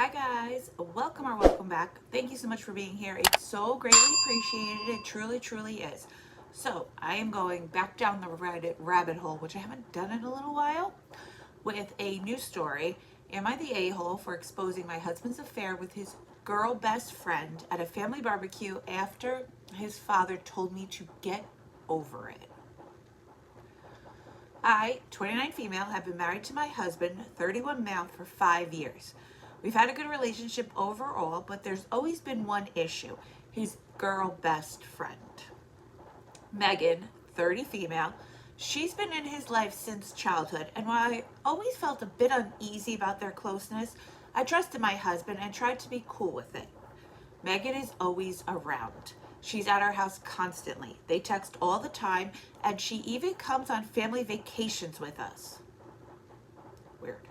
Hi guys, welcome or welcome back. Thank you so much for being here. It's so greatly appreciated. It truly, truly is. So I am going back down the rabbit hole, which I haven't done in a little while, with a new story. Am I the a-hole for exposing my husband's affair with his girl best friend at a family barbecue after his father told me to get over it? I, 29 female, have been married to my husband, 31 male, for 5 years. We've had a good relationship overall, but there's always been one issue: his girl best friend. Megan, 30 female, she's been in his life since childhood, and while I always felt a bit uneasy about their closeness, I trusted my husband and tried to be cool with it. Megan is always around. She's at our house constantly. They text all the time, and she even comes on family vacations with us. Weird.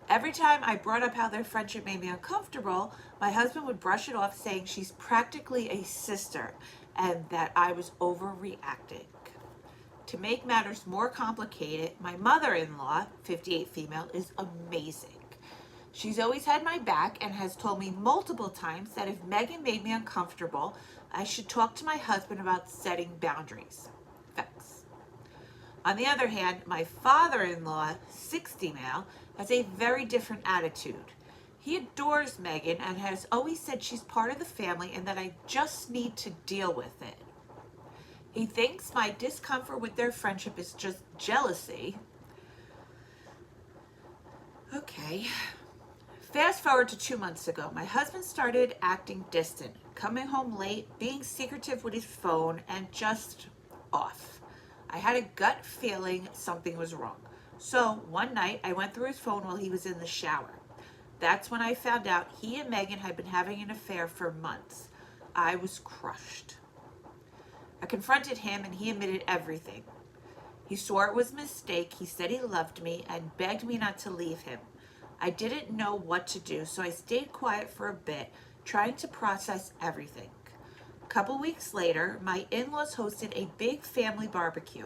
Every time I brought up how their friendship made me uncomfortable, my husband would brush it off, saying she's practically a sister and that I was overreacting. To make matters more complicated, my mother-in-law, 58 female, is amazing. She's always had my back and has told me multiple times that if Megan made me uncomfortable, I should talk to my husband about setting boundaries. Facts. On the other hand, my father-in-law, 60 male, has a very different attitude. He adores Megan and has always said she's part of the family and that I just need to deal with it. He thinks my discomfort with their friendship is just jealousy. Okay. Fast forward to 2 months ago, my husband started acting distant, coming home late, being secretive with his phone, and just off. I had a gut feeling something was wrong. So one night I went through his phone while he was in the shower. That's when I found out he and Megan had been having an affair for months. I was crushed. I confronted him and he admitted everything. He swore it was a mistake. He said he loved me and begged me not to leave him. I didn't know what to do, so I stayed quiet for a bit, trying to process everything. A couple weeks later, my in-laws hosted a big family barbecue.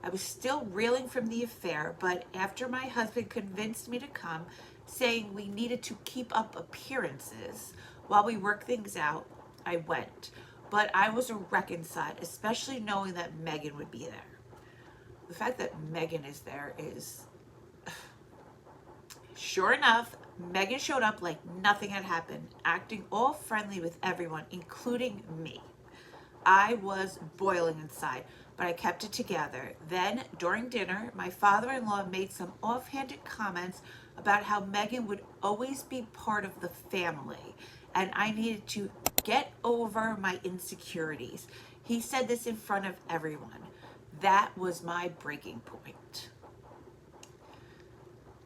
I was still reeling from the affair, but after my husband convinced me to come, saying we needed to keep up appearances while we worked things out, I went. But I was a wreck inside, especially knowing that Megan would be there. The fact that Megan is there is... Sure enough, Megan showed up like nothing had happened, acting all friendly with everyone, including me. I was boiling inside, but I kept it together. Then, during dinner, my father-in-law made some offhanded comments about how Megan would always be part of the family, and I needed to get over my insecurities. He said this in front of everyone. That was my breaking point.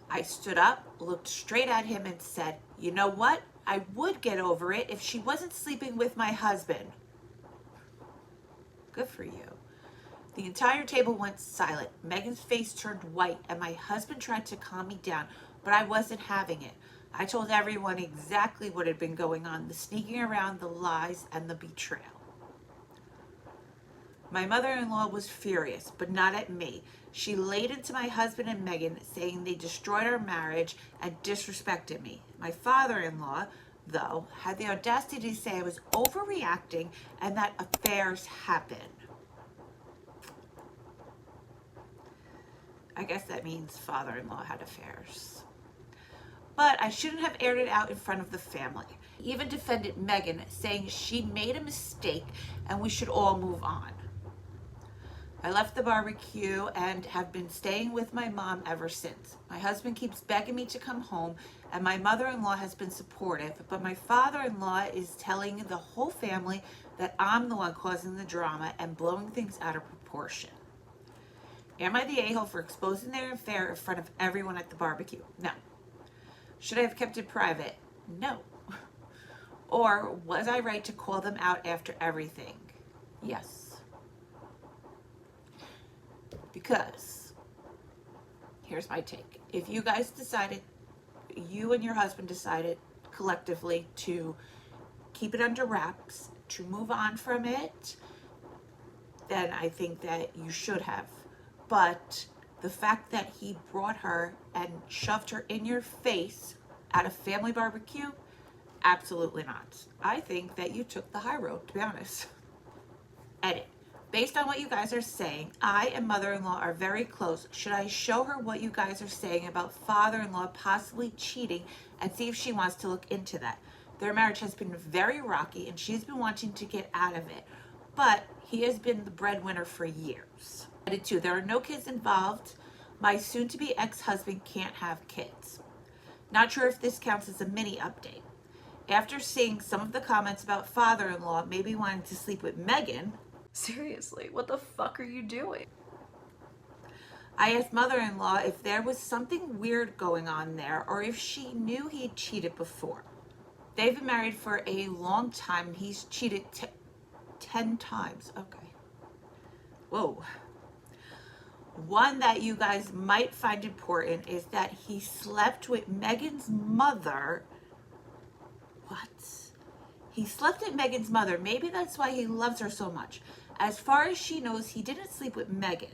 I stood up, looked straight at him, and said, "You know what? I would get over it if she wasn't sleeping with my husband." Good for you. The entire table went silent. Megan's face turned white, and my husband tried to calm me down, but I wasn't having it. I told everyone exactly what had been going on: the sneaking around, the lies, and the betrayal. My mother-in-law was furious, but not at me. She laid into my husband and Megan, saying they destroyed our marriage and disrespected me. My father-in-law, though, had the audacity to say I was overreacting and that affairs happen. I guess that means father-in-law had affairs. But I shouldn't have aired it out in front of the family. He even defended Megan, saying she made a mistake and we should all move on. I left the barbecue and have been staying with my mom ever since. My husband keeps begging me to come home, and my mother-in-law has been supportive, but my father-in-law is telling the whole family that I'm the one causing the drama and blowing things out of proportion. Am I the a-hole for exposing their affair in front of everyone at the barbecue? No. Should I have kept it private? No. Or was I right to call them out after everything? Yes. Because, here's my take. If you guys decided, you and your husband decided collectively to keep it under wraps, to move on from it, then I think that you should have. But the fact that he brought her and shoved her in your face At a family barbecue? Absolutely not. I think that you took the high road, to be honest. Edit. Based on what you guys are saying, I and mother-in-law are very close. Should I show her what you guys are saying about father-in-law possibly cheating and see if she wants to look into that? Their marriage has been very rocky and she's been wanting to get out of it, but he has been the breadwinner for years. Edit 2. There are no kids involved. My soon-to-be ex-husband can't have kids. Not sure if this counts as a mini update. After seeing some of the comments about father-in-law maybe wanting to sleep with Megan, Seriously, what the fuck are you doing? I asked mother-in-law if there was something weird going on there or if she knew he cheated before. They've been married for a long time. He's cheated 10 times. Okay. Whoa. One that you guys might find important is that he slept with Megan's mother. What? He slept with Megan's mother. Maybe that's why he loves her so much. As far as she knows, he didn't sleep with Megan.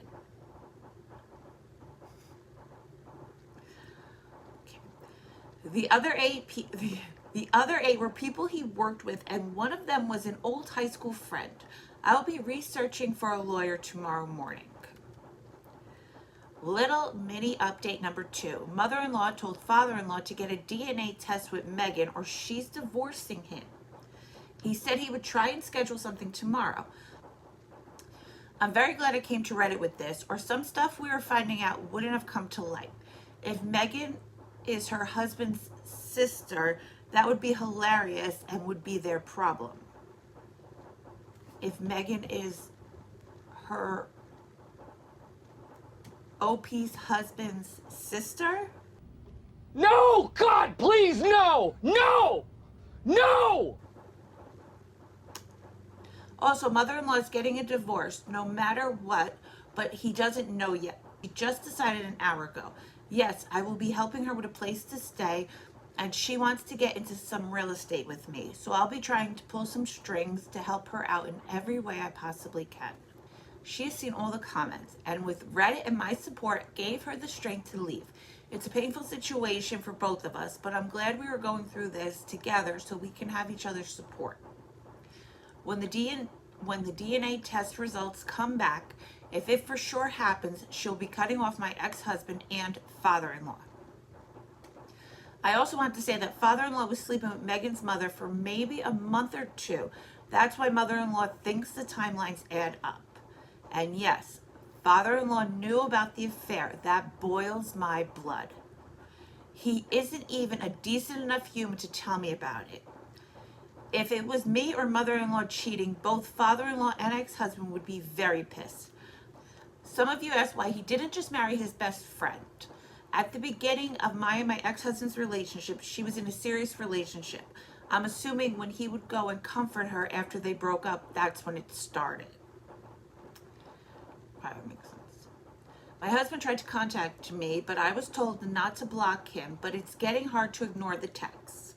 Okay. The other eight were people he worked with, and one of them was an old high school friend. I'll be researching for a lawyer tomorrow morning. Little mini update number 2. Mother-in-law told father-in-law to get a DNA test with Megan or she's divorcing him. He said he would try and schedule something tomorrow. I'm very glad I came to Reddit with this, or some stuff we were finding out wouldn't have come to light. If Megan is her husband's sister, that would be hilarious and would be their problem. If Megan is her OP's husband's sister? No! God, please, no! No! No! Also, mother-in-law is getting a divorce no matter what, but he doesn't know yet. He just decided an hour ago. Yes, I will be helping her with a place to stay, and she wants to get into some real estate with me. So I'll be trying to pull some strings to help her out in every way I possibly can. She has seen all the comments, and with Reddit and my support, gave her the strength to leave. It's a painful situation for both of us, but I'm glad we are going through this together so we can have each other's support. When the DNA test results come back, if it for sure happens, she'll be cutting off my ex-husband and father-in-law. I also want to say that father-in-law was sleeping with Megan's mother for maybe a month or two. That's why mother-in-law thinks the timelines add up. And yes, father-in-law knew about the affair. That boils my blood. He isn't even a decent enough human to tell me about it. If it was me or mother-in-law cheating, both father-in-law and ex-husband would be very pissed. Some of you asked why he didn't just marry his best friend. At the beginning of my and my ex-husband's relationship, she was in a serious relationship. I'm assuming when he would go and comfort her after they broke up, that's when it started. That makes sense. My husband tried to contact me, but I was told not to block him, but it's getting hard to ignore the texts.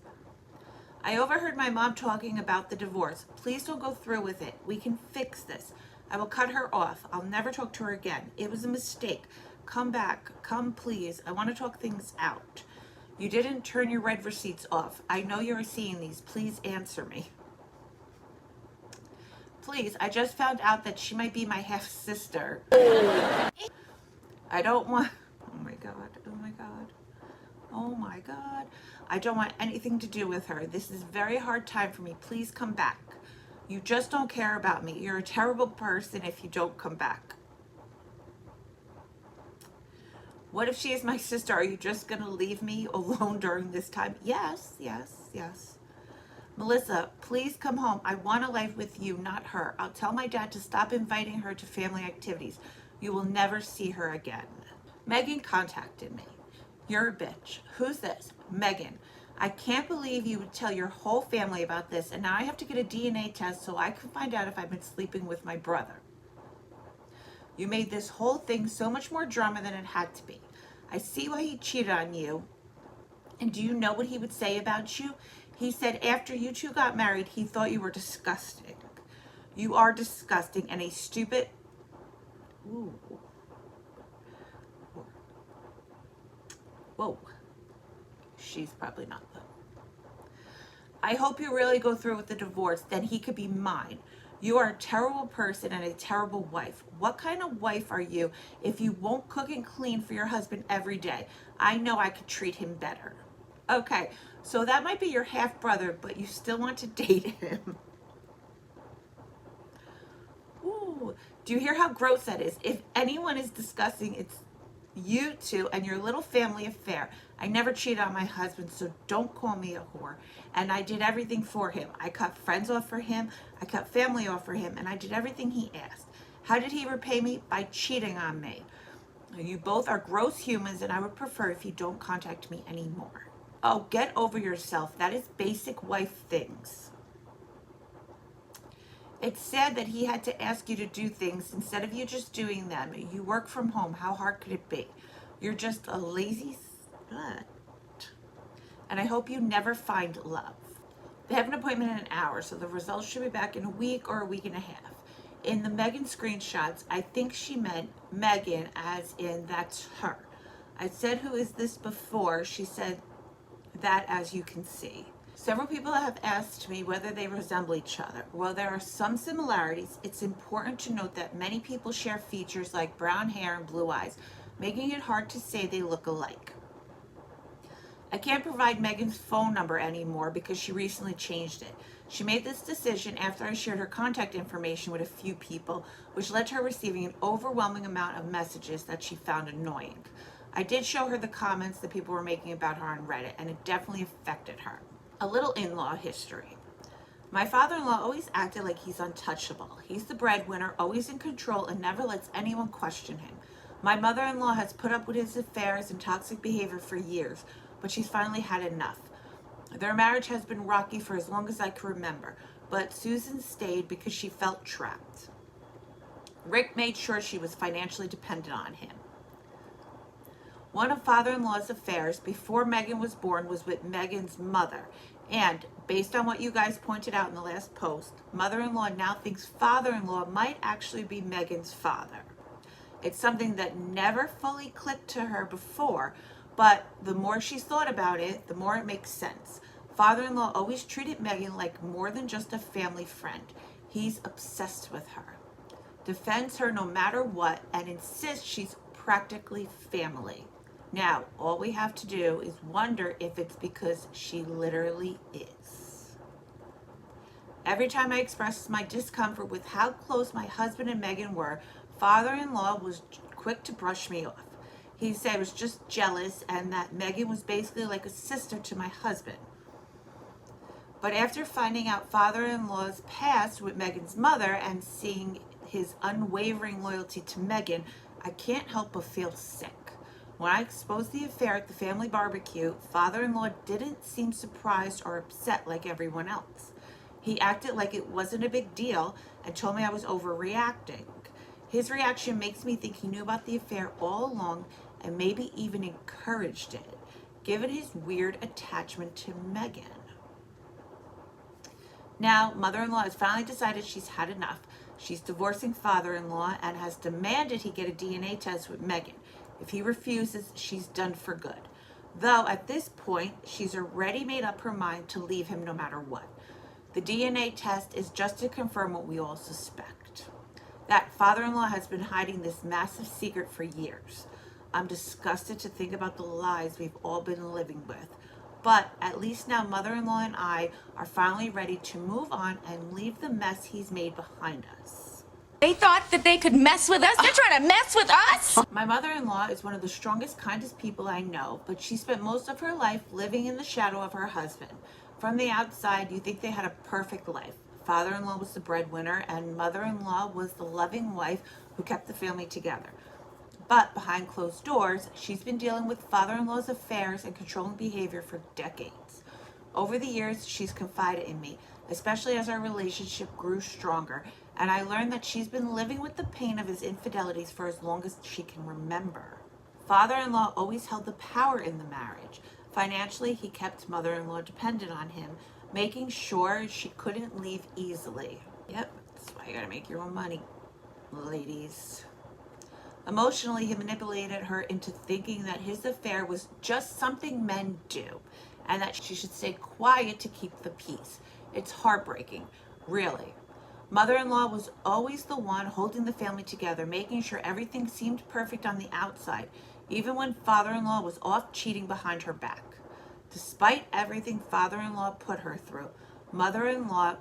I overheard my mom talking about the divorce. Please don't go through with it. We can fix this. I will cut her off. I'll never talk to her again. It was a mistake. Come back. Come, please. I want to talk things out. You didn't turn your red receipts off. I know you're seeing these. Please answer me. Please, I just found out that she might be my half-sister. I don't want... Oh my God. Oh my God. Oh my God. I don't want anything to do with her. This is a very hard time for me. Please come back. You just don't care about me. You're a terrible person if you don't come back. What if she is my sister? Are you just going to leave me alone during this time? Yes, yes, yes. Melissa, please come home. I want a life with you, not her. I'll tell my dad to stop inviting her to family activities. You will never see her again. Megan contacted me. You're a bitch. Who's this? Megan. I can't believe you would tell your whole family about this, and now I have to get a DNA test so I can find out if I've been sleeping with my brother. You made this whole thing so much more drama than it had to be. I see why he cheated on you. And do you know what he would say about you? He said after you two got married, he thought you were disgusting. You are disgusting and a stupid... Ooh. Whoa. She's probably not though. I hope you really go through with the divorce, then he could be mine. You are a terrible person and a terrible wife. What kind of wife are you if you won't cook and clean for your husband every day? I know I could treat him better. Okay, so that might be your half brother, but you still want to date him. Ooh, do you hear how gross that is? If anyone is discussing, it's you two and your little family affair. I never cheated on my husband, so don't call me a whore. And I did everything for him. I cut friends off for him, I cut family off for him, and I did everything he asked. How did he repay me? By cheating on me. You both are gross humans, and I would prefer if you don't contact me anymore. Oh, get over yourself. That is basic wife things. It's sad that he had to ask you to do things instead of you just doing them. You work from home. How hard could it be? You're just a lazy slut. And I hope you never find love. They have an appointment in an hour, so the results should be back in a week or a week and a half. In the Megan screenshots, I think she meant Megan as in that's her. I said, who is this before? She said that, as you can see. Several people have asked me whether they resemble each other. While there are some similarities, it's important to note that many people share features like brown hair and blue eyes, making it hard to say they look alike. I can't provide Megan's phone number anymore because she recently changed it. She made this decision after I shared her contact information with a few people, which led to her receiving an overwhelming amount of messages that she found annoying. I did show her the comments that people were making about her on Reddit, and it definitely affected her. A little in-law history. My father-in-law always acted like he's untouchable. He's the breadwinner, always in control, and never lets anyone question him. My mother-in-law has put up with his affairs and toxic behavior for years, but she's finally had enough. Their marriage has been rocky for as long as I can remember, but Susan stayed because she felt trapped. Rick made sure she was financially dependent on him. One of father-in-law's affairs before Megan was born was with Megan's mother. And based on what you guys pointed out in the last post, mother-in-law now thinks father-in-law might actually be Megan's father. It's something that never fully clicked to her before, but the more she's thought about it, the more it makes sense. Father-in-law always treated Megan like more than just a family friend. He's obsessed with her, defends her no matter what, and insists she's practically family. Now, all we have to do is wonder if it's because she literally is. Every time I expressed my discomfort with how close my husband and Megan were, father-in-law was quick to brush me off. He said I was just jealous and that Megan was basically like a sister to my husband. But after finding out father-in-law's past with Megan's mother and seeing his unwavering loyalty to Megan, I can't help but feel sick. When I exposed the affair at the family barbecue, father-in-law didn't seem surprised or upset like everyone else. He acted like it wasn't a big deal and told me I was overreacting. His reaction makes me think he knew about the affair all along and maybe even encouraged it, given his weird attachment to Megan. Now, mother-in-law has finally decided she's had enough. She's divorcing father-in-law and has demanded he get a DNA test with Megan. If he refuses, she's done for good. Though at this point, she's already made up her mind to leave him no matter what. The DNA test is just to confirm what we all suspect. That father-in-law has been hiding this massive secret for years. I'm disgusted to think about the lies we've all been living with. But at least now mother-in-law and I are finally ready to move on and leave the mess he's made behind us. They thought that they could mess with us? They're trying to mess with us? My mother-in-law is one of the strongest, kindest people I know, but she spent most of her life living in the shadow of her husband. From the outside, you think they had a perfect life. Father-in-law was the breadwinner, and mother-in-law was the loving wife who kept the family together. But behind closed doors, she's been dealing with father-in-law's affairs and controlling behavior for decades. Over the years, she's confided in me, especially as our relationship grew stronger, and I learned that she's been living with the pain of his infidelities for as long as she can remember. Father-in-law always held the power in the marriage. Financially, he kept mother-in-law dependent on him, making sure she couldn't leave easily. Yep, that's why you gotta make your own money, ladies. Emotionally, he manipulated her into thinking that his affair was just something men do and that she should stay quiet to keep the peace. It's heartbreaking, really. Mother-in-law was always the one holding the family together, making sure everything seemed perfect on the outside, even when father-in-law was off cheating behind her back. Despite everything father-in-law put her through, mother-in-law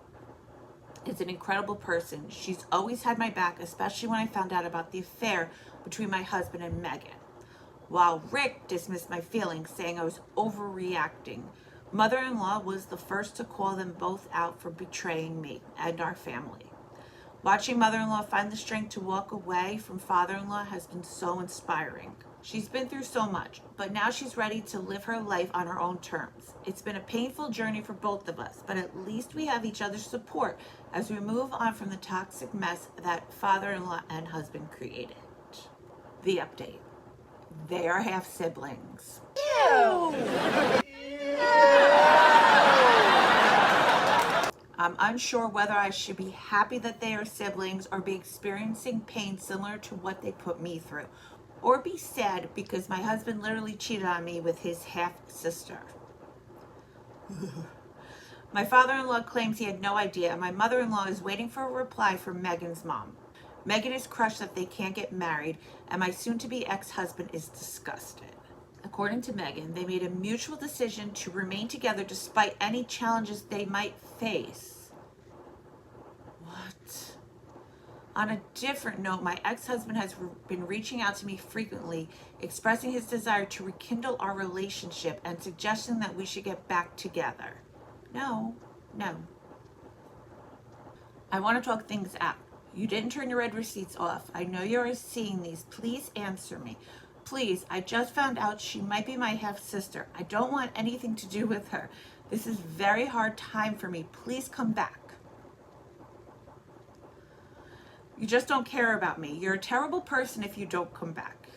is an incredible person. She's always had my back, especially when I found out about the affair between my husband and Megan. While Rick dismissed my feelings, saying I was overreacting, mother-in-law was the first to call them both out for betraying me and our family. Watching mother-in-law find the strength to walk away from father-in-law has been so inspiring. She's been through so much, but now she's ready to live her life on her own terms. It's been a painful journey for both of us, but at least we have each other's support as we move on from the toxic mess that father-in-law and husband created. The update. They are half siblings. Ew! I'm unsure whether I should be happy that they are siblings or be experiencing pain similar to what they put me through, or be sad because my husband literally cheated on me with his half-sister. My father-in-law claims he had no idea, and my mother-in-law is waiting for a reply from Megan's mom. Megan is crushed that they can't get married, and my soon-to-be ex-husband is disgusted. According to Megan, they made a mutual decision to remain together despite any challenges they might face. What? On a different note, my ex-husband has been reaching out to me frequently, expressing his desire to rekindle our relationship and suggesting that we should get back together. No. I want to talk things out. You didn't turn your red receipts off. I know you're seeing these. Please answer me. Please, I just found out she might be my half-sister. I don't want anything to do with her. This is a very hard time for me. Please come back. You just don't care about me. You're a terrible person if you don't come back.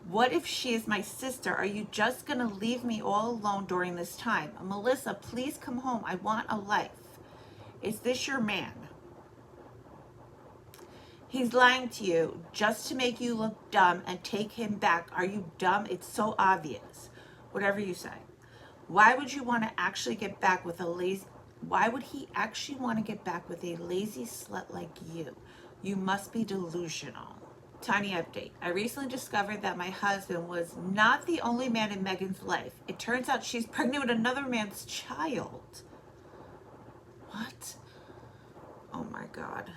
What if she is my sister? Are you just going to leave me all alone during this time? Melissa, please come home. I want a life. Is this your man? He's lying to you just to make you look dumb and take him back. Are you dumb? It's so obvious. Whatever you say. Why would you want to actually get back with a lazy... Why would he actually want to get back with a lazy slut like you? You must be delusional. Tiny update. I recently discovered that my husband was not the only man in Megan's life. It turns out she's pregnant with another man's child. What? Oh my God.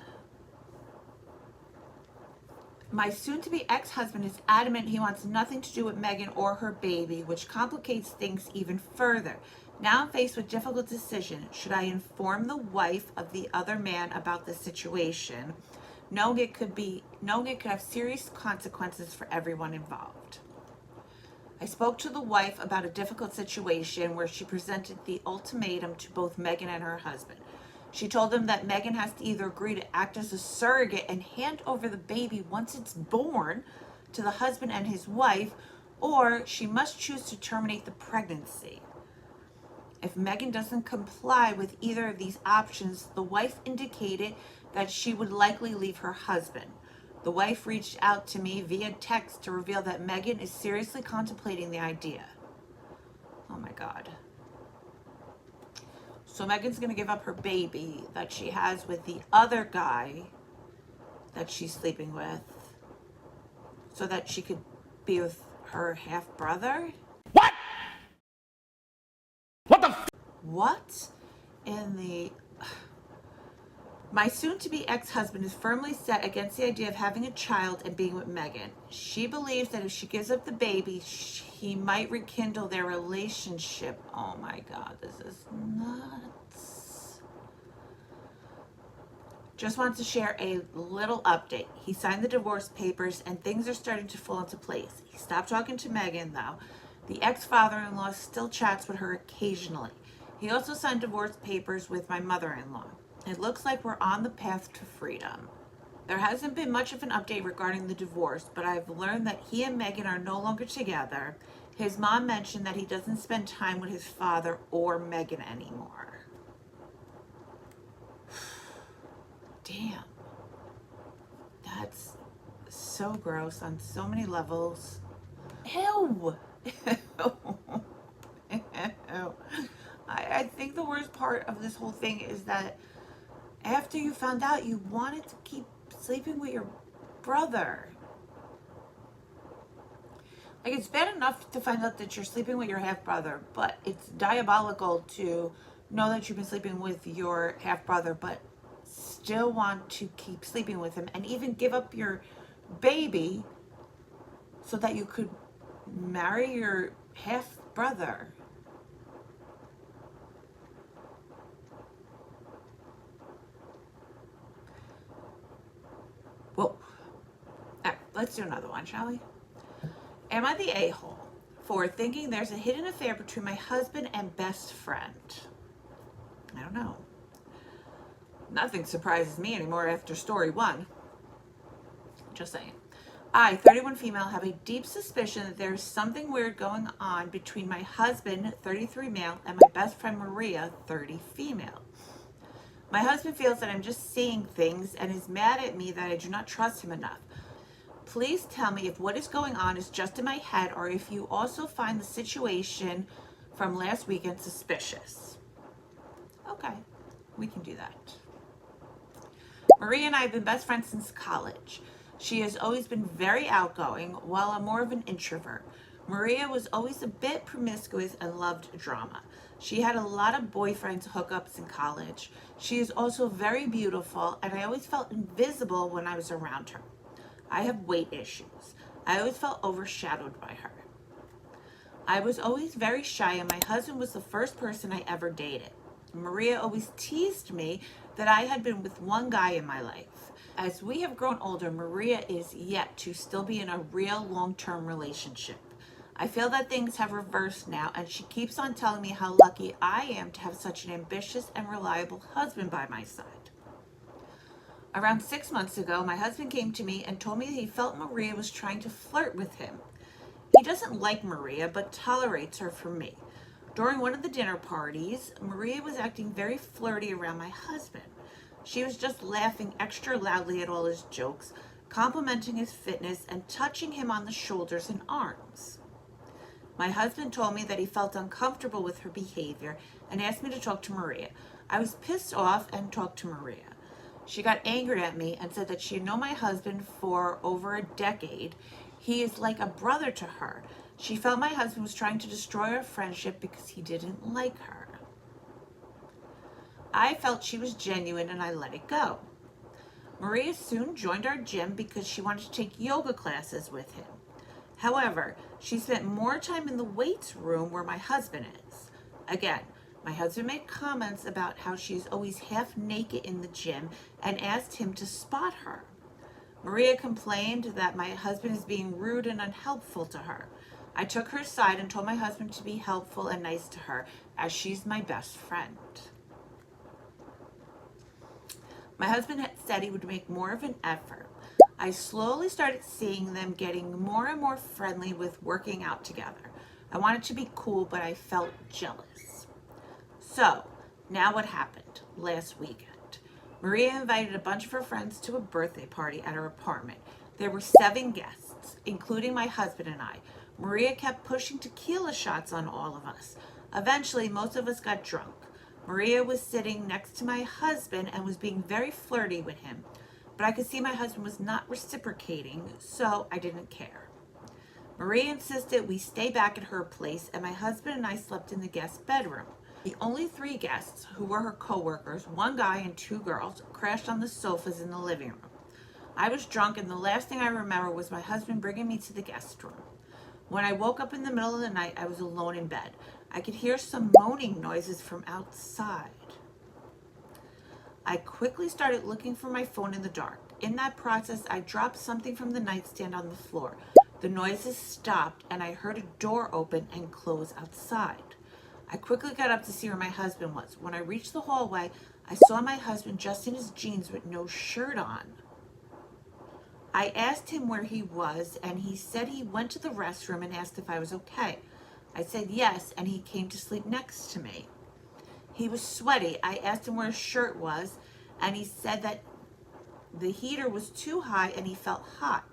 My soon-to-be ex-husband is adamant he wants nothing to do with Megan or her baby, which complicates things even further. Now I'm faced with a difficult decision. Should I inform the wife of the other man about the situation, knowing it could have serious consequences for everyone involved? I spoke to the wife about a difficult situation where she presented the ultimatum to both Megan and her husband. She told them that Megan has to either agree to act as a surrogate and hand over the baby once it's born to the husband and his wife, or she must choose to terminate the pregnancy. If Megan doesn't comply with either of these options, the wife indicated that she would likely leave her husband. The wife reached out to me via text to reveal that Megan is seriously contemplating the idea. Oh my God. So Megan's going to give up her baby that she has with the other guy that she's sleeping with so that she could be with her half-brother? What? What the f? What in the... My soon-to-be ex-husband is firmly set against the idea of having a child and being with Megan. She believes that if she gives up the baby, he might rekindle their relationship. Oh my God, this is nuts. Just want to share a little update. He signed the divorce papers and things are starting to fall into place. He stopped talking to Megan though. The ex-father-in-law still chats with her occasionally. He also signed divorce papers with my mother-in-law. It looks like we're on the path to freedom. There hasn't been much of an update regarding the divorce, but I've learned that he and Megan are no longer together. His mom mentioned that he doesn't spend time with his father or Megan anymore. Damn. That's so gross on so many levels. Ew. Ew. I think the worst part of this whole thing is that after you found out, you wanted to keep sleeping with your brother. Like, it's bad enough to find out that you're sleeping with your half brother, but it's diabolical to know that you've been sleeping with your half brother, but still want to keep sleeping with him and even give up your baby so that you could marry your half brother. Whoa. All right, let's do another one, shall we? Am I the a-hole for thinking there's a hidden affair between my husband and best friend? I don't know. Nothing surprises me anymore after story 1. Just saying. I, 31 female, have a deep suspicion that there's something weird going on between my husband, 33 male, and my best friend Maria, 30 female. My husband feels that I'm just seeing things and is mad at me that I do not trust him enough. Please tell me if what is going on is just in my head or if you also find the situation from last weekend suspicious. Okay, we can do that. Maria and I have been best friends since college. She has always been very outgoing, while I'm more of an introvert. Maria was always a bit promiscuous and loved drama. She had a lot of boyfriends, hookups in college. She is also very beautiful, and I always felt invisible when I was around her. I have weight issues. I always felt overshadowed by her. I was always very shy, and my husband was the first person I ever dated. Maria always teased me that I had been with one guy in my life. As we have grown older, Maria is yet to still be in a real long-term relationship. I feel that things have reversed now, and she keeps on telling me how lucky I am to have such an ambitious and reliable husband by my side. Around 6 months ago, my husband came to me and told me that he felt Maria was trying to flirt with him. He doesn't like Maria, but tolerates her for me. During one of the dinner parties, Maria was acting very flirty around my husband. She was just laughing extra loudly at all his jokes, complimenting his fitness, and touching him on the shoulders and arms. My husband told me that he felt uncomfortable with her behavior and asked me to talk to Maria. I was pissed off and talked to Maria. She got angry at me and said that she had known my husband for over a decade. He is like a brother to her. She felt my husband was trying to destroy our friendship because he didn't like her. I felt she was genuine and I let it go. Maria soon joined our gym because she wanted to take yoga classes with him. However, she spent more time in the weights room where my husband is. Again, my husband made comments about how she is always half naked in the gym and asked him to spot her. Maria complained that my husband is being rude and unhelpful to her. I took her aside and told my husband to be helpful and nice to her, as she's my best friend. My husband had said he would make more of an effort. I slowly started seeing them getting more and more friendly with working out together. I wanted to be cool, but I felt jealous. So, now what happened last weekend? Maria invited a bunch of her friends to a birthday party at her apartment. There were 7 guests, including my husband and I. Maria kept pushing tequila shots on all of us. Eventually, most of us got drunk. Maria was sitting next to my husband and was being very flirty with him, but I could see my husband was not reciprocating, so I didn't care. Maria insisted we stay back at her place, and my husband and I slept in the guest bedroom. The only 3 guests, who were her co-workers, 1 guy and 2 girls, crashed on the sofas in the living room. I was drunk, and the last thing I remember was my husband bringing me to the guest room. When I woke up in the middle of the night, I was alone in bed. I could hear some moaning noises from outside. I quickly started looking for my phone in the dark. In that process, I dropped something from the nightstand on the floor. The noises stopped, and I heard a door open and close outside. I quickly got up to see where my husband was. When I reached the hallway, I saw my husband just in his jeans with no shirt on. I asked him where he was, and he said he went to the restroom and asked if I was okay. I said yes, and he came to sleep next to me. He was sweaty. I asked him where his shirt was, and he said that The heater was too high and he felt hot.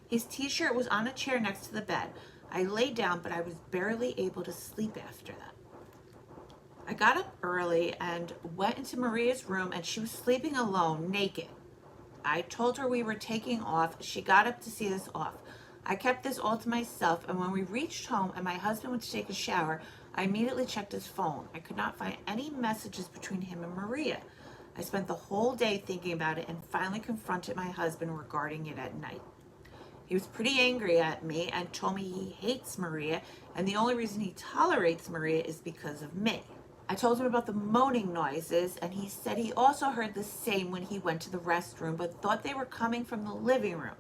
His t-shirt was on a chair next to the bed. I lay down, but I was barely able to sleep after that. I got up early and went into Maria's room, and she was sleeping alone, naked. I told her we were taking off. She got up to see us off. I kept this all to myself, and when we reached home and my husband went to take a shower, I immediately checked his phone. I could not find any messages between him and Maria. I spent the whole day thinking about it and finally confronted my husband regarding it at night. He was pretty angry at me and told me he hates Maria, and the only reason he tolerates Maria is because of me. I told him about the moaning noises, and he said he also heard the same when he went to the restroom, but thought they were coming from the living room.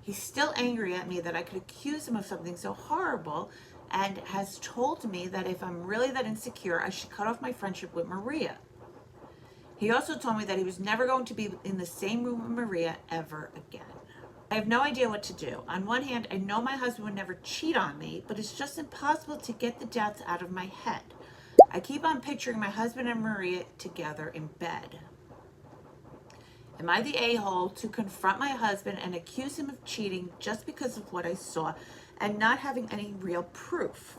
He's still angry at me that I could accuse him of something so horrible, and has told me that if I'm really that insecure, I should cut off my friendship with Maria. He also told me that he was never going to be in the same room with Maria ever again. I have no idea what to do. On one hand, I know my husband would never cheat on me, but it's just impossible to get the doubts out of my head. I keep on picturing my husband and Maria together in bed. Am I the a-hole to confront my husband and accuse him of cheating just because of what I saw and not having any real proof?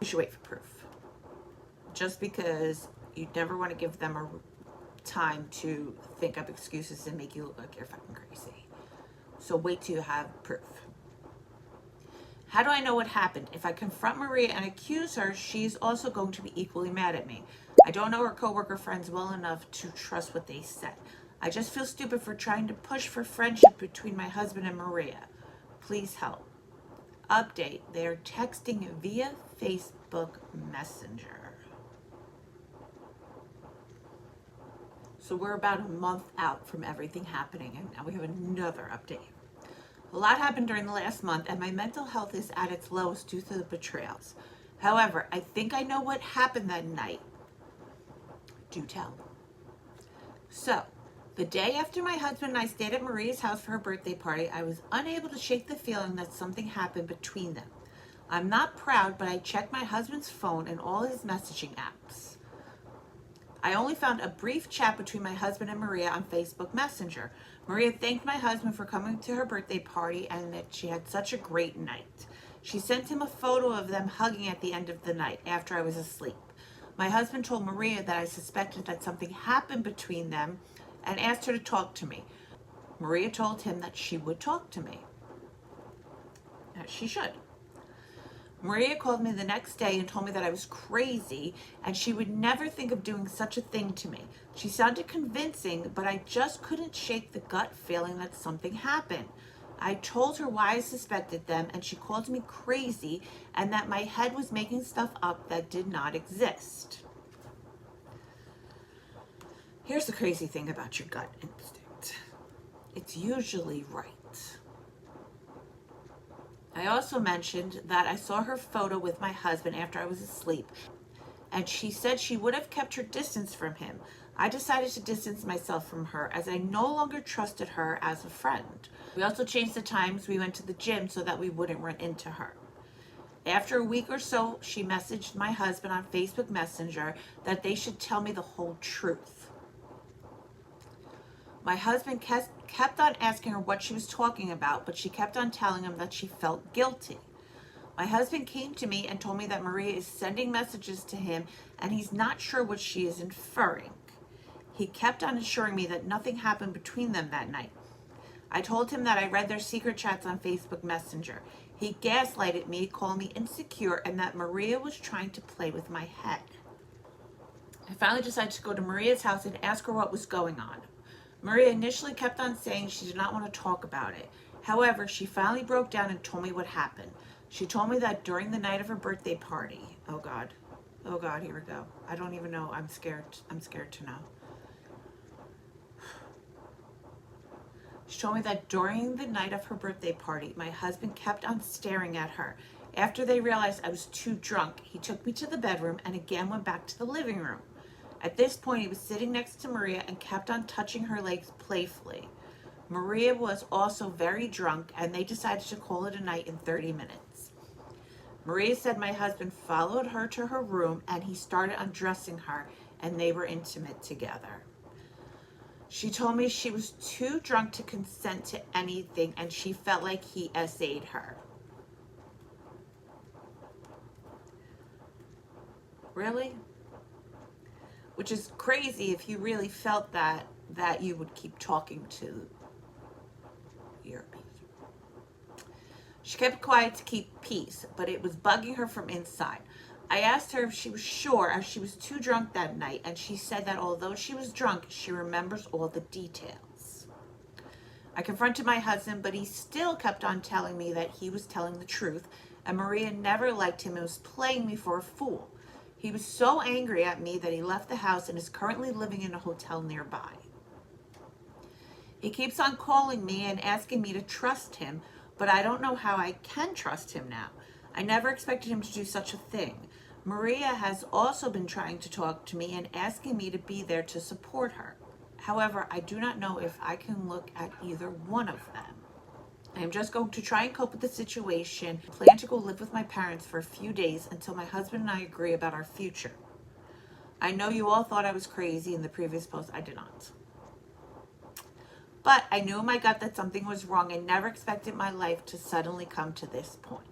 You should wait for proof. Just because you never want to give them a time to think up excuses and make you look like you're fucking crazy. So wait till you have proof. How do I know what happened? If I confront Maria and accuse her, she's also going to be equally mad at me. I don't know her coworker friends well enough to trust what they said. I just feel stupid for trying to push for friendship between my husband and Maria. Please help. Update, they are texting via Facebook Messenger. So we're about a month out from everything happening, and now we have another update. A lot happened during the last month, and my mental health is at its lowest due to the betrayals. However, I think I know what happened that night. Do tell. So, the day after my husband and I stayed at Maria's house for her birthday party, I was unable to shake the feeling that something happened between them. I'm not proud, but I checked my husband's phone and all his messaging apps. I only found a brief chat between my husband and Maria on Facebook Messenger. Maria thanked my husband for coming to her birthday party and that she had such a great night. She sent him a photo of them hugging at the end of the night after I was asleep. My husband told Maria that I suspected that something happened between them and asked her to talk to me. Maria told him that she would talk to me. As she should. Maria called me the next day and told me that I was crazy and she would never think of doing such a thing to me. She sounded convincing, but I just couldn't shake the gut feeling that something happened. I told her why I suspected them, and she called me crazy and that my head was making stuff up that did not exist. Here's the crazy thing about your gut instinct. It's usually right. I also mentioned that I saw her photo with my husband after I was asleep, and she said she would have kept her distance from him. I decided to distance myself from her as I no longer trusted her as a friend. We also changed the times we went to the gym so that we wouldn't run into her. After a week or so, she messaged my husband on Facebook Messenger that they should tell me the whole truth. My husband kept on asking her what she was talking about, but she kept on telling him that she felt guilty. My husband came to me and told me that Maria is sending messages to him and he's not sure what she is inferring. He kept on assuring me that nothing happened between them that night. I told him that I read their secret chats on Facebook Messenger. He gaslighted me, calling me insecure, and that Maria was trying to play with my head. I finally decided to go to Maria's house and ask her what was going on. Maria initially kept on saying she did not want to talk about it. However, she finally broke down and told me what happened. She told me that during the night of her birthday party, oh God, here we go. I don't even know. I'm scared to know. She told me that during the night of her birthday party, my husband kept on staring at her. After they realized I was too drunk, he took me to the bedroom and again went back to the living room. At this point, he was sitting next to Maria and kept on touching her legs playfully. Maria was also very drunk, and they decided to call it a night in 30 minutes. Maria said my husband followed her to her room and he started undressing her, and they were intimate together. She told me she was too drunk to consent to anything and she felt like he SA'd her. Really? Which is crazy if you really felt that you would keep talking to your abuser. She kept quiet to keep peace, but it was bugging her from inside. I asked her if she was sure as she was too drunk that night, and she said that although she was drunk, she remembers all the details. I confronted my husband, but he still kept on telling me that he was telling the truth, and Maria never liked him and was playing me for a fool. He was so angry at me that he left the house and is currently living in a hotel nearby. He keeps on calling me and asking me to trust him, but I don't know how I can trust him now. I never expected him to do such a thing. Maria has also been trying to talk to me and asking me to be there to support her. However, I do not know if I can look at either one of them. I am just going to try and cope with the situation. I plan to go live with my parents for a few days until my husband and I agree about our future. I know you all thought I was crazy in the previous post. I did not. But I knew in my gut that something was wrong and never expected my life to suddenly come to this point.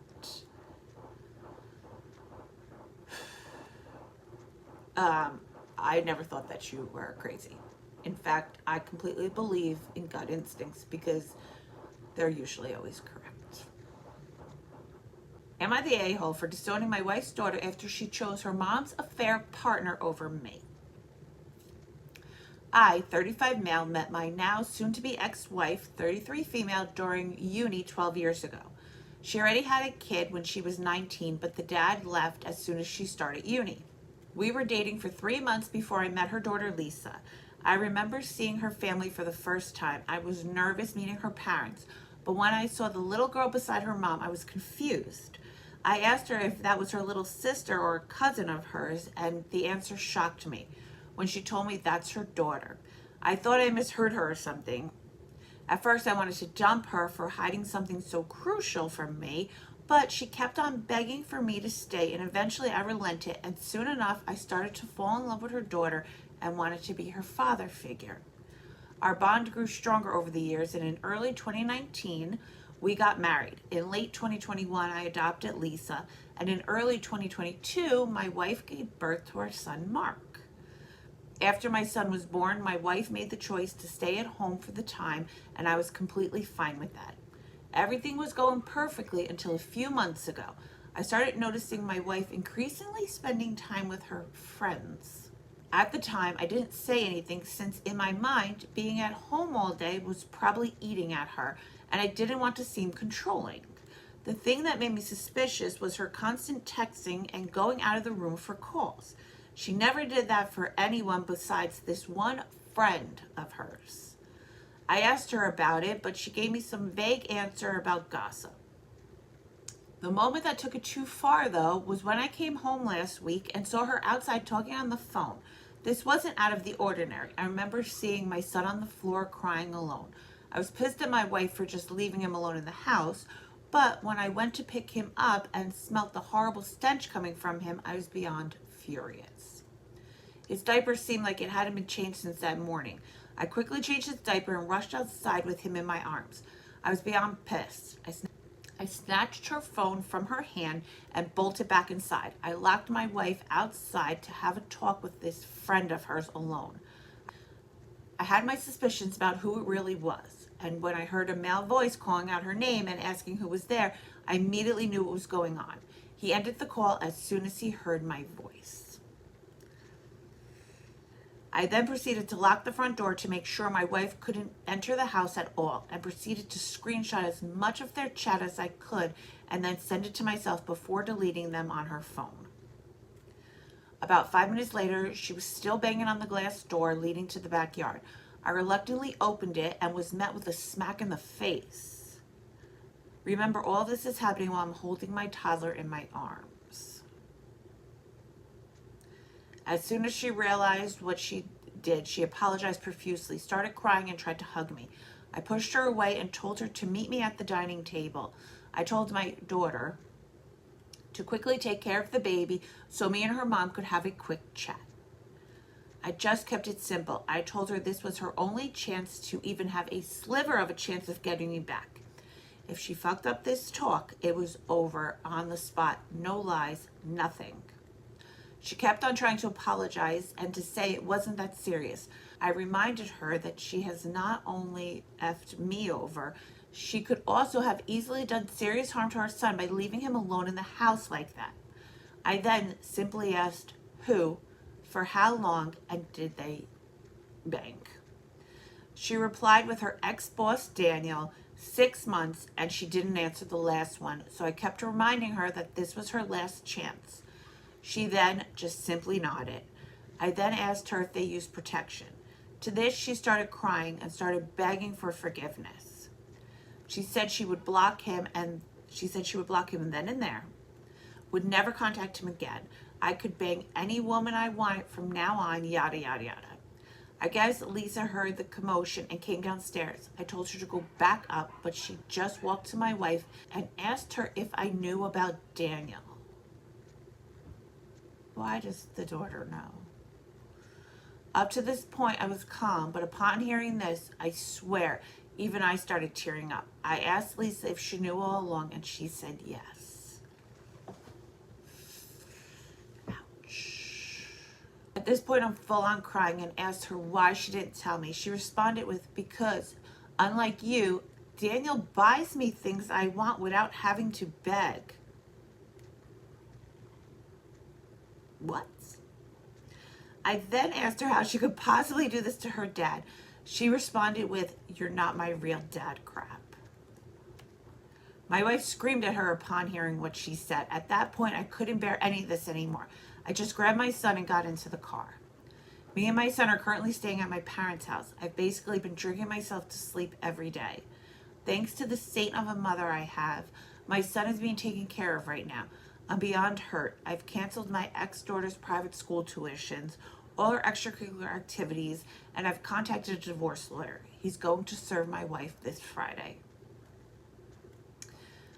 I never thought that you were crazy. In fact, I completely believe in gut instincts because they're usually always correct. Am I the a-hole for disowning my wife's daughter after she chose her mom's affair partner over me? I, 35 male, met my now soon-to-be ex-wife, 33 female, during uni 12 years ago. She already had a kid when she was 19, but the dad left as soon as she started uni. We were dating for 3 months before I met her daughter, Lisa. I remember seeing her family for the first time. I was nervous meeting her parents, but when I saw the little girl beside her mom, I was confused. I asked her if that was her little sister or a cousin of hers, and the answer shocked me when she told me that's her daughter. I thought I misheard her or something. At first, I wanted to dump her for hiding something so crucial from me, but she kept on begging for me to stay, and eventually I relented, and soon enough, I started to fall in love with her daughter and wanted to be her father figure. Our bond grew stronger over the years, and in early 2019, we got married. In late 2021, I adopted Lisa, and in early 2022, my wife gave birth to our son, Mark. After my son was born, my wife made the choice to stay at home for the time, and I was completely fine with that. Everything was going perfectly until a few months ago. I started noticing my wife increasingly spending time with her friends. At the time, I didn't say anything since in my mind, being at home all day was probably eating at her, and I didn't want to seem controlling. The thing that made me suspicious was her constant texting and going out of the room for calls. She never did that for anyone besides this one friend of hers. I asked her about it, but she gave me some vague answer about gossip. The moment that took it too far, though, was when I came home last week and saw her outside talking on the phone. This wasn't out of the ordinary. I remember seeing my son on the floor crying alone. I was pissed at my wife for just leaving him alone in the house, but when I went to pick him up and smelt the horrible stench coming from him, I was beyond furious. His diaper seemed like it hadn't been changed since that morning. I quickly changed his diaper and rushed outside with him in my arms. I was beyond pissed. I snatched her phone from her hand and bolted back inside. I locked my wife outside to have a talk with this friend of hers alone. I had my suspicions about who it really was, and when I heard a male voice calling out her name and asking who was there, I immediately knew what was going on. He ended the call as soon as he heard my voice. I then proceeded to lock the front door to make sure my wife couldn't enter the house at all, and proceeded to screenshot as much of their chat as I could and then send it to myself before deleting them on her phone. About 5 minutes later, she was still banging on the glass door leading to the backyard. I reluctantly opened it and was met with a smack in the face. Remember, all this is happening while I'm holding my toddler in my arms. As soon as she realized what she did, she apologized profusely, started crying, and tried to hug me. I pushed her away and told her to meet me at the dining table. I told my daughter to quickly take care of the baby so me and her mom could have a quick chat. I just kept it simple. I told her this was her only chance to even have a sliver of a chance of getting me back. If she fucked up this talk, it was over on the spot. No lies, nothing. She kept on trying to apologize and to say it wasn't that serious. I reminded her that she has not only effed me over, she could also have easily done serious harm to our son by leaving him alone in the house like that. I then simply asked who, for how long, and did they bang? She replied with her ex-boss Daniel, 6 months, and she didn't answer the last one, so I kept reminding her that this was her last chance. She then just simply nodded. I then asked her if they used protection. To this, she started crying and started begging for forgiveness. She said she would block him, and then and there. Would never contact him again. I could bang any woman I wanted from now on, yada, yada, yada. I guess Lisa heard the commotion and came downstairs. I told her to go back up, but she just walked to my wife and asked her if I knew about Daniel. Why does the daughter know? Up to this point, I was calm, but upon hearing this, I swear, even I started tearing up. I asked Lisa if she knew all along, and she said yes. Ouch. At this point, I'm full on crying and asked her why she didn't tell me. She responded with, because, unlike you, Daniel buys me things I want without having to beg. What? I then asked her how she could possibly do this to her dad. She responded with, "You're not my real dad," crap. My wife screamed at her upon hearing what she said. At that point, I couldn't bear any of this anymore. I just grabbed my son and got into the car. Me and my son are currently staying at my parents' house. I've basically been drinking myself to sleep every day. Thanks to the saint of a mother I have, my son is being taken care of right now. I'm beyond hurt. I've canceled my ex-daughter's private school tuitions, all her extracurricular activities, and I've contacted a divorce lawyer. He's going to serve my wife this Friday.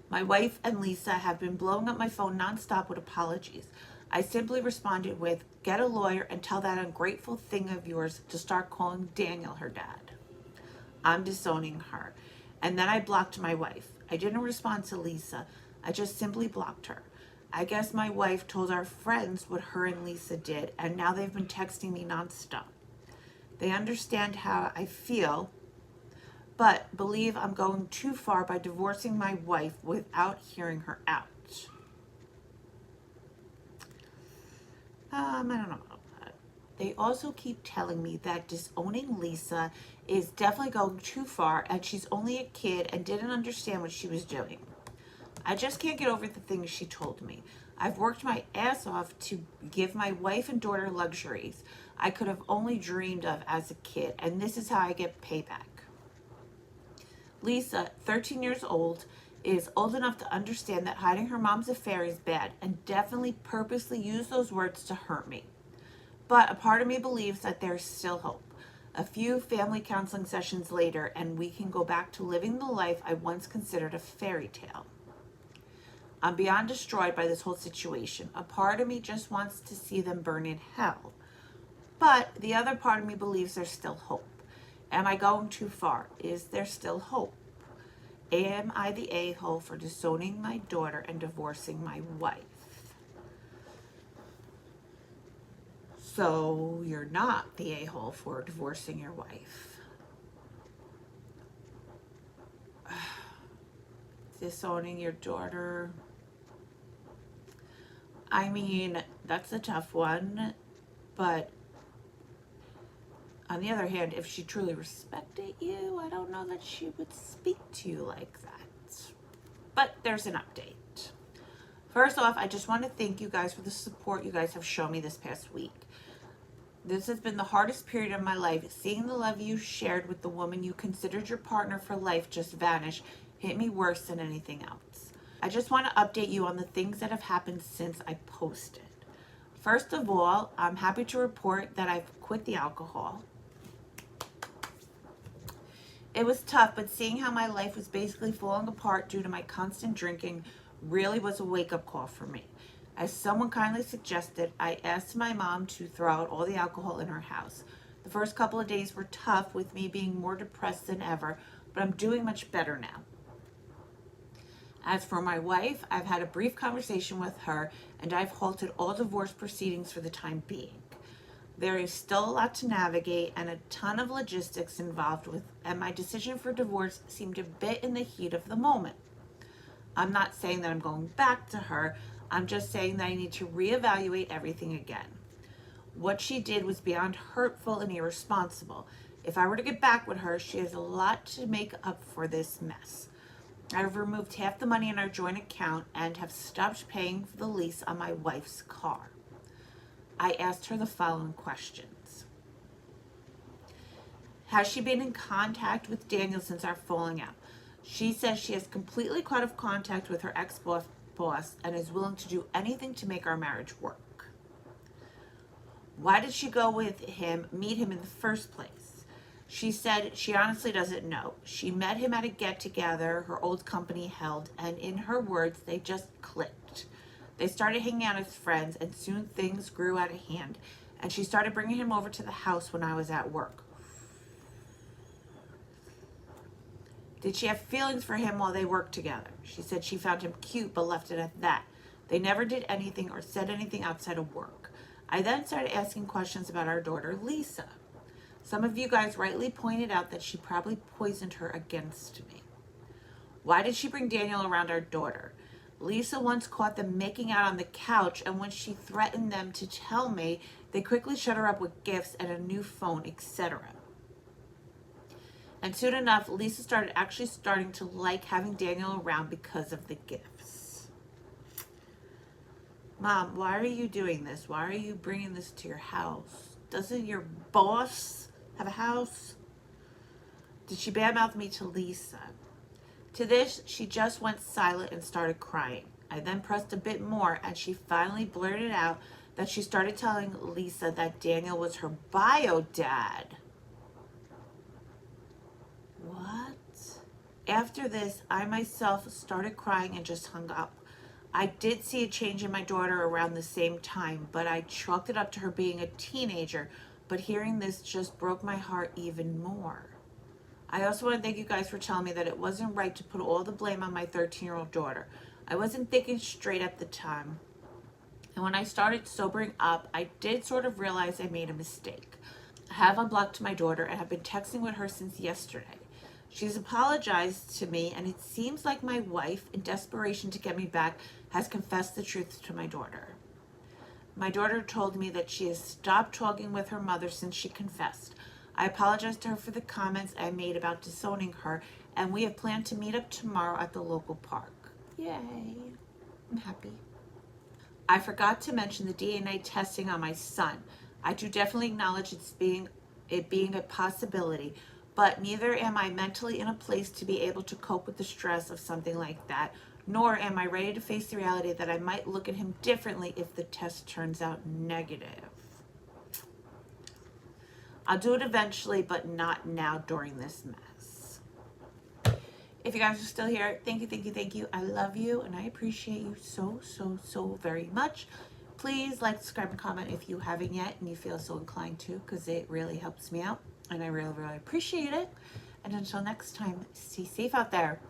My wife and Lisa have been blowing up my phone nonstop with apologies. I simply responded with, "Get a lawyer and tell that ungrateful thing of yours to start calling Daniel her dad." I'm disowning her. And then I blocked my wife. I didn't respond to Lisa. I just simply blocked her. I guess my wife told our friends what her and Lisa did, and now they've been texting me nonstop. They understand how I feel, but believe I'm going too far by divorcing my wife without hearing her out. I don't know about that. They also keep telling me that disowning Lisa is definitely going too far, and she's only a kid and didn't understand what she was doing. I just can't get over the things she told me. I've worked my ass off to give my wife and daughter luxuries I could have only dreamed of as a kid, and this is how I get payback. Lisa, 13 years old, is old enough to understand that hiding her mom's affair is bad and definitely purposely used those words to hurt me. But a part of me believes that there's still hope. A few family counseling sessions later, and we can go back to living the life I once considered a fairy tale. I'm beyond destroyed by this whole situation. A part of me just wants to see them burn in hell. But the other part of me believes there's still hope. Am I going too far? Is there still hope? Am I the a-hole for disowning my daughter and divorcing my wife? So you're not the a-hole for divorcing your wife. Disowning your daughter. I mean, that's a tough one, but on the other hand, if she truly respected you, I don't know that she would speak to you like that. But there's an update. First off, I just want to thank you guys for the support you guys have shown me this past week. This has been the hardest period of my life. Seeing the love you shared with the woman you considered your partner for life just vanish hit me worse than anything else. I just want to update you on the things that have happened since I posted. First of all, I'm happy to report that I've quit the alcohol. It was tough, but seeing how my life was basically falling apart due to my constant drinking really was a wake-up call for me. As someone kindly suggested, I asked my mom to throw out all the alcohol in her house. The first couple of days were tough with me being more depressed than ever, but I'm doing much better now. As for my wife, I've had a brief conversation with her and I've halted all divorce proceedings for the time being. There is still a lot to navigate and a ton of logistics involved with, and my decision for divorce seemed a bit in the heat of the moment. I'm not saying that I'm going back to her, I'm just saying that I need to reevaluate everything again. What she did was beyond hurtful and irresponsible. If I were to get back with her, she has a lot to make up for this mess. I've removed half the money in our joint account and have stopped paying for the lease on my wife's car. I asked her the following questions. Has she been in contact with Daniel since our falling out? She says she has completely cut off contact with her ex-boss and is willing to do anything to make our marriage work. Why did she go with him, meet him in the first place? She said she honestly doesn't know. She met him at a get-together her old company held, and in her words, they just clicked. They started hanging out as friends, and soon things grew out of hand, and she started bringing him over to the house when I was at work. Did she have feelings for him while they worked together? She said she found him cute, but left it at that. They never did anything or said anything outside of work. I then started asking questions about our daughter, Lisa. Some of you guys rightly pointed out that she probably poisoned her against me. Why did she bring Daniel around our daughter? Lisa once caught them making out on the couch, and when she threatened them to tell me, they quickly shut her up with gifts and a new phone, etc. And soon enough, Lisa starting to like having Daniel around because of the gifts. Mom, why are you doing this? Why are you bringing this to your house? Doesn't your boss have a house? Did she badmouth me to Lisa? To this, she just went silent and started crying. I then pressed a bit more, and she finally blurted out that she started telling Lisa that Daniel was her bio dad. What? After this, I myself started crying and just hung up. I did see a change in my daughter around the same time, but I chalked it up to her being a teenager, but hearing this just broke my heart even more. I also want to thank you guys for telling me that it wasn't right to put all the blame on my 13-year-old daughter. I wasn't thinking straight at the time. And when I started sobering up, I did sort of realize I made a mistake. I have unblocked my daughter and have been texting with her since yesterday. She's apologized to me, and it seems like my wife, in desperation to get me back, has confessed the truth to my daughter. My daughter told me that she has stopped talking with her mother since she confessed. I apologized to her for the comments I made about disowning her, and we have planned to meet up tomorrow at the local park. Yay. I'm happy. I forgot to mention the DNA testing on my son. I do definitely acknowledge it being a possibility, but neither am I mentally in a place to be able to cope with the stress of something like that, nor am I ready to face the reality that I might look at him differently if the test turns out negative. I'll do it eventually, but not now during this mess. If you guys are still here, thank you. I love you, and I appreciate you so very much. Please like, subscribe, and comment if you haven't yet and you feel so inclined to, because it really helps me out, and I really appreciate it. And until next time, stay safe out there.